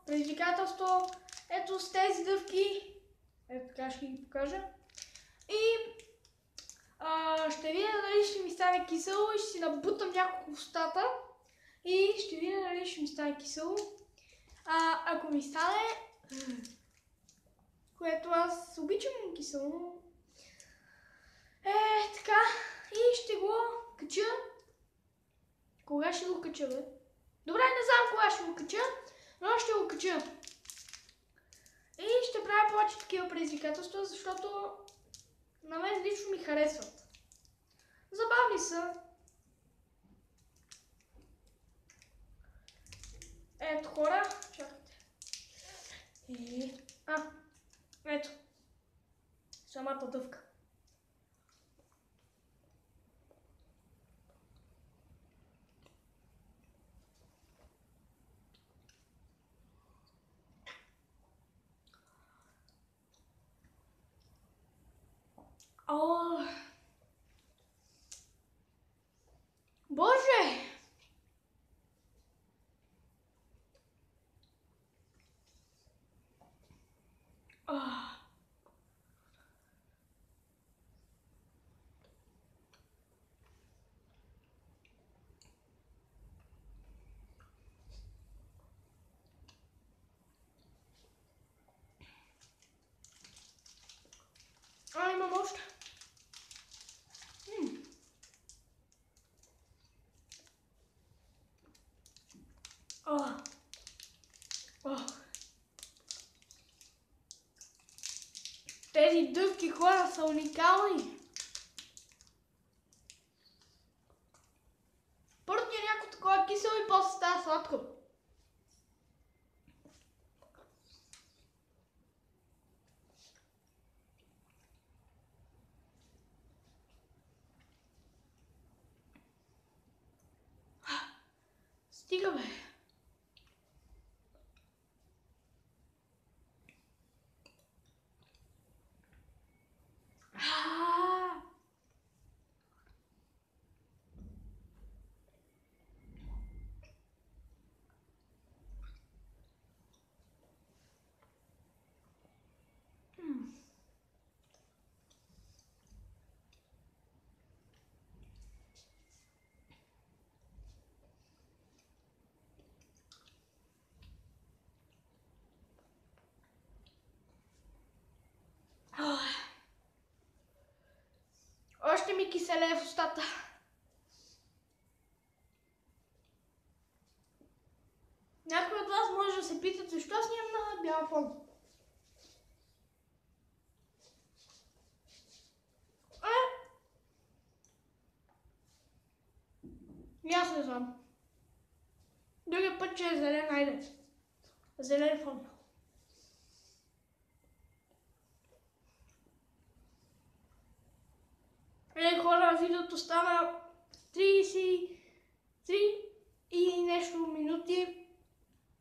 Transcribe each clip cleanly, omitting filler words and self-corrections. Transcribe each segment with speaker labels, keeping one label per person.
Speaker 1: предизвикателство. Ето с тези дъвки. Ето така ще ги покажа. И ще видя дали ще ми стане кисело и ще си набутам няколко в устата. И ще видя дали ще ми стане кисело. Ако ми стане, което аз обичам кисело, така, и ще го кача. Кога ще го кача, бе? Добре, не знам кога ще го кача, но ще го кача. И ще правя повече такива предизвикателства, защото на мен лично ми харесват. Забавни са. Ето хора, чакайте. Ето. Самата дъвка. Боже! Имам още. Тези дъвки хора са уникални. Първо ти е някакво такова кисело и после става сладко. Стига, бе. Още ми киселее в устата. Някой от вас може да се питат защо аз нямам на бял фон. И аз не знам. Другия път, че е зелен, айде. Зелен фон. Хора, видеото стана 33 и нещо минути.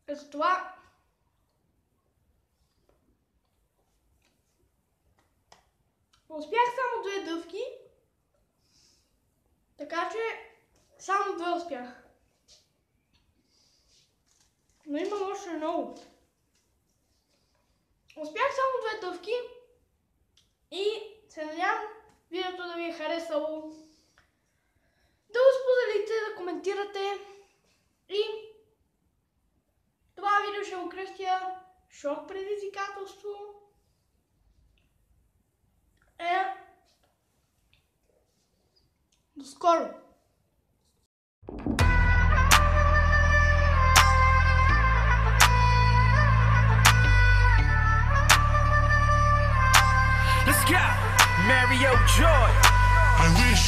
Speaker 1: За това успях само 2 дъвки. Така че само 2 успях. Но имам още много. Успях само 2 дъвки и се надявам видеото да ви е харесало, да го споделите, да коментирате и това видео ще го кръстя шок предизвикателство. До скоро!
Speaker 2: Let's go! Mario Joy. I wish